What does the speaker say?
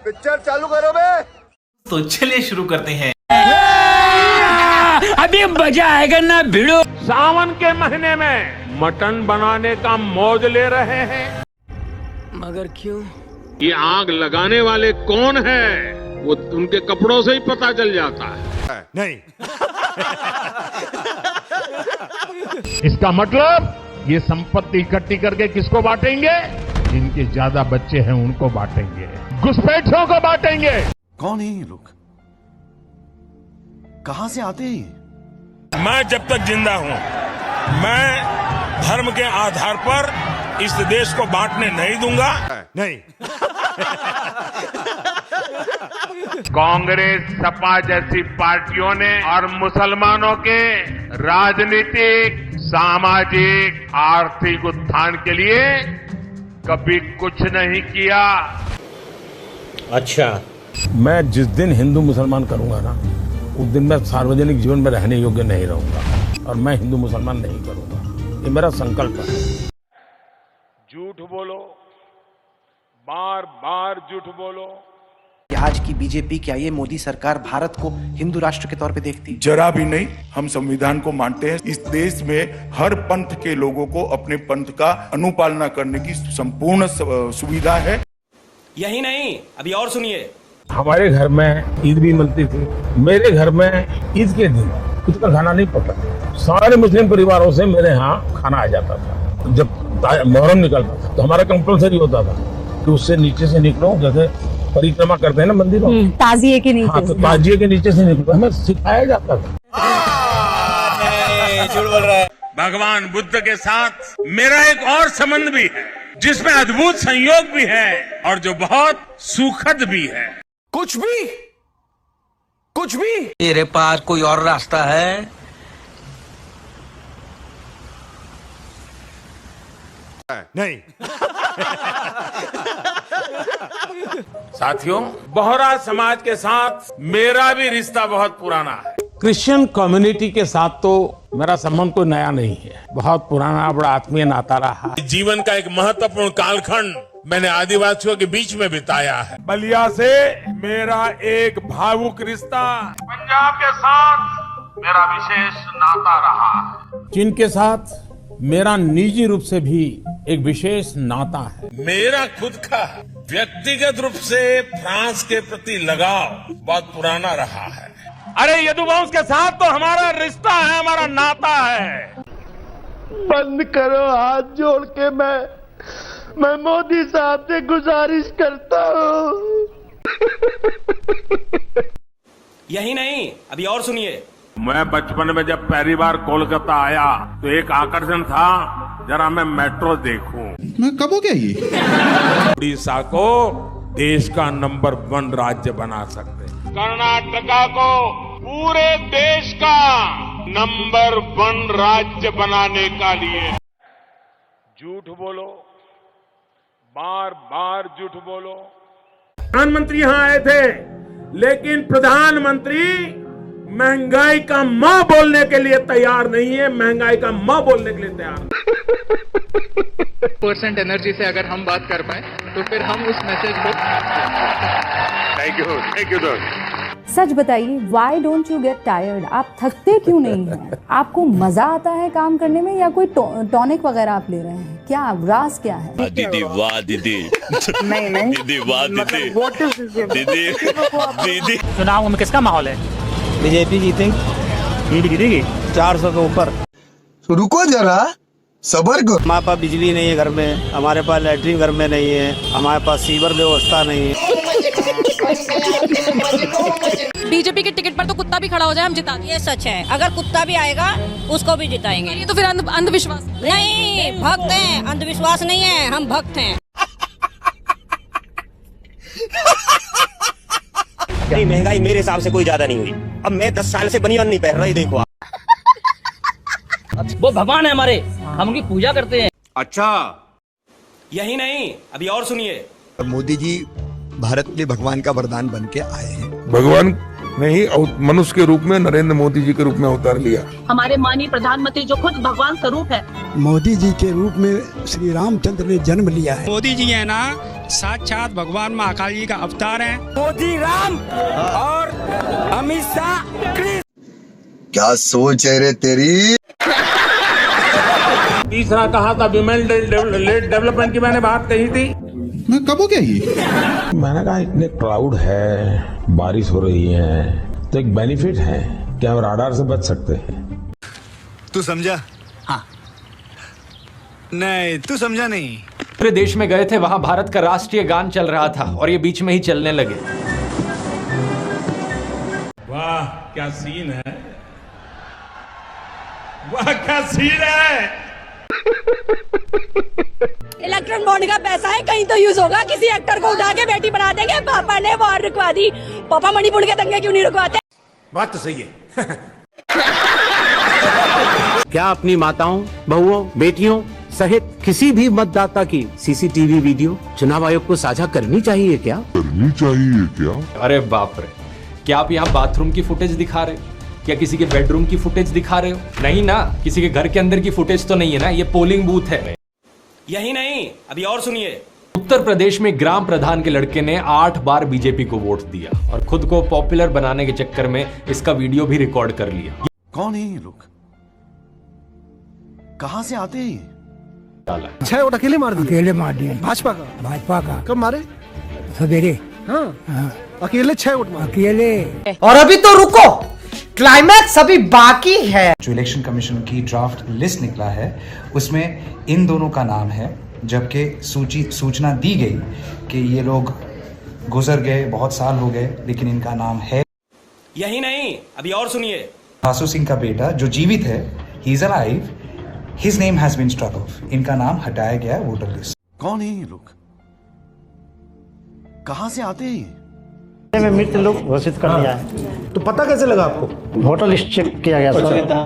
Picture चालू करो बे। तो चलिए शुरू करते हैं। अभी मजा आएगा ना भिड़ो। सावन के महीने में मटन बनाने का मौज ले रहे हैं। मगर क्यों? ये आग लगाने वाले कौन है वो उनके कपड़ों से ही पता चल जाता है। नहीं। इसका मतलब ये संपत्ति इकट्ठी करके किसको बांटेंगे? जिनके ज्यादा बच्चे हैं उनको बांटेंगे, घुसपैठियों को बांटेंगे। कौन है ये लोग? कहां से आते हैं? मैं जब तक जिंदा हूं, मैं धर्म के आधार पर इस देश को बांटने नहीं दूंगा। नहीं। कांग्रेस, सपा जैसी पार्टियों ने और मुसलमानों के राजनीतिक, सामाजिक, आर्थिक उत्थान के लिए कभी कुछ नहीं किया। अच्छा, मैं जिस दिन हिंदू मुसलमान करूंगा ना, उस दिन मैं सार्वजनिक जीवन में रहने योग्य नहीं रहूंगा और मैं हिंदू मुसलमान नहीं करूंगा। ये मेरा संकल्प है। झूठ बोलो, बार बार झूठ बोलो। आज की बीजेपी, क्या ये मोदी सरकार भारत को हिंदू राष्ट्र के तौर पे देखती? जरा भी नहीं। हम संविधान को मानते हैं। इस देश में हर पंथ के लोगों को अपने पंथ का अनुपालना करने की संपूर्ण सुविधा है। यही नहीं, अभी और सुनिए। हमारे घर में ईद भी मिलती थी। मेरे घर में ईद के दिन ईद का खाना नहीं पकता। सारे मुस्लिम परिवारों से मेरे यहाँ खाना आ जाता था। जब मुहर्रम निकलता था तो हमारा कंपल्सरी होता था कि उससे नीचे से निकलो, जैसे परिक्रमा करते हैं ना मंदिरों, ताजिए के नीचे। हाँ, तो ताजिए के नीचे से निकलो, हमें सिखाया जाता था। झूठ बोल रहा है। भगवान बुद्ध के साथ मेरा एक और संबंध भी है, जिसमें अद्भुत संयोग भी है और जो बहुत सुखद भी है। कुछ भी तेरे पास कोई और रास्ता है? नहीं। साथियों, बोहरा समाज के साथ मेरा भी रिश्ता बहुत पुराना है। क्रिश्चियन कम्युनिटी के साथ तो मेरा संबंध कोई नया नहीं है, बहुत पुराना, बड़ा आत्मीय नाता रहा। जीवन का एक महत्वपूर्ण कालखंड मैंने आदिवासियों के बीच में बिताया है। बलिया से मेरा एक भावुक रिश्ता, पंजाब के साथ मेरा विशेष नाता रहा है। जिनके साथ मेरा निजी रूप से भी एक विशेष नाता है। मेरा खुद का व्यक्तिगत रूप से फ्रांस के प्रति लगाव बहुत पुराना रहा है। अरे यदुवंश के साथ तो हमारा रिश्ता है, हमारा नाता है। बंद करो हाथ जोड़ के। मैं मोदी साहब से गुजारिश करता हूँ। यही नहीं, अभी और सुनिए। मैं बचपन में जब पहली बार कोलकाता आया तो एक आकर्षण था, जरा मैं मेट्रो देखूं। मैं कब हो गया ये? उड़ीसा को देश का नंबर 1 राज्य बना सकते, कर्नाटका को पूरे देश का नंबर 1 राज्य बनाने का लिए। झूठ बोलो, बार बार झूठ बोलो। प्रधानमंत्री यहां आए थे, लेकिन प्रधानमंत्री महंगाई का मां बोलने के लिए तैयार नहीं है। महंगाई का मां बोलने के लिए तैयार % एनर्जी से अगर हम बात कर पाए तो फिर हम उस मैसेज को। थैंक यू दोस्त। सच बताइए, why don't you get tired? आप थकते क्यों नहीं हैं? आपको मजा आता है काम करने में या कोई टॉनिक वगैरह आप ले रहे हैं? क्या राज क्या है? दीदी वाह दीदी। नहीं दीदी वाह दीदी। दीदी चुनाव में किसका माहौल है? बीजेपी जीतेगी। जीतेगी 400 के ऊपर। तो रुको जरा, सबर करो। हमारे पास बिजली नहीं है घर में, हमारे पास लैट्रिन घर में नहीं है, हमारे पास सीवर व्यवस्था नहीं है। बीजेपी के टिकट पर तो कुत्ता भी खड़ा हो जाए हम जिता देंगे। ये सच है, अगर कुत्ता भी आएगा उसको भी जिताएंगे। ये तो फिर अंधविश्वास नहीं, भक्त हैं, अंधविश्वास नहीं है, हम भक्त हैं। महंगाई मेरे हिसाब से कोई ज्यादा नहीं हुई। अब मैं 10 साल से बनियान नहीं पहन रहा, देखो। वो भगवान है हमारे, हम उनकी पूजा करते हैं। अच्छा, यही नहीं, अभी और सुनिए। मोदी जी भारत के भगवान का वरदान बन के आए हैं। भगवान नहीं, मनुष्य के रूप में नरेंद्र मोदी जी के रूप में अवतार लिया। हमारे माननीय प्रधानमंत्री जो खुद भगवान स्वरूप है, मोदी जी के रूप में श्री रामचंद्र ने जन्म लिया है। मोदी जी है ना, साक्षात भगवान महाकाल जी का अवतार है। मोदी राम और अमित शाह कृष्ण। क्या सोच है रे तेरी। तीसरा कहा था विमेन डेवलपमेंट की मैंने बात कही थी। मैं कब हो गया ये। मैंने कहा इतने क्राउड है, बारिश हो रही है, तो एक बेनिफिट है कि हम राडार से बच सकते हैं। तू समझा। हाँ नहीं तू समझा नहीं। पूरे देश में गए थे, वहां भारत का राष्ट्रीय गान चल रहा था और ये बीच में ही चलने लगे। वाह क्या सीन है, वाह क्या सीन है। इलेक्ट्रॉन बॉन्ड का पैसा है, कहीं तो यूज होगा। किसी एक्टर को उठा के बेटी बना देंगे। पापा ने वॉर रुकवा दी, पापा मणिपुर के दंगे क्यों नहीं रुकवाते। बात तो सही है। क्या अपनी माताओं, बहुओं, बेटियों सहित किसी भी मतदाता की सीसीटीवी वीडियो चुनाव आयोग को साझा करनी चाहिए क्या? अरे बाप रे, क्या आप यहाँ बाथरूम की फुटेज दिखा रहे हो? क्या किसी के बेडरूम की फुटेज दिखा रहे हो? नहीं ना, किसी के घर के अंदर की फुटेज तो नहीं है ना, ये पोलिंग बूथ है। यही नहीं, अभी और सुनिए। उत्तर प्रदेश में ग्राम प्रधान के लड़के ने 8 बार बीजेपी को वोट दिया और खुद को पॉपुलर बनाने के चक्कर में इसका वीडियो भी रिकॉर्ड कर लिया। कौन है ये लोग, कहां से आते हैं। 6 वोट अकेले मार दिए। भाजपा का कब मारे? सवेरे। हाँ अकेले 6 वोट मारे। अकेले। और अभी तो रुको, क्लाइमैक्स अभी बाकी है। जो इलेक्शन कमीशन की ड्राफ्ट लिस्ट निकला है उसमें इन दोनों का नाम है, जबकि सूचना दी गई कि ये लोग गुजर गए, बहुत साल हो गए, लेकिन इनका नाम है। यही नहीं, अभी और सुनिए। आसू सिंह का बेटा जो जीवित है, he is alive, his name has been struck off. इनका नाम हटाया गया वोटर लिस्ट। कौन है ये लोग, कहां से आते हैं। में मृत लोग घोषित कर दिया है। तो पता कैसे लगा आपको? वोटर लिस्ट चेक किया गया था।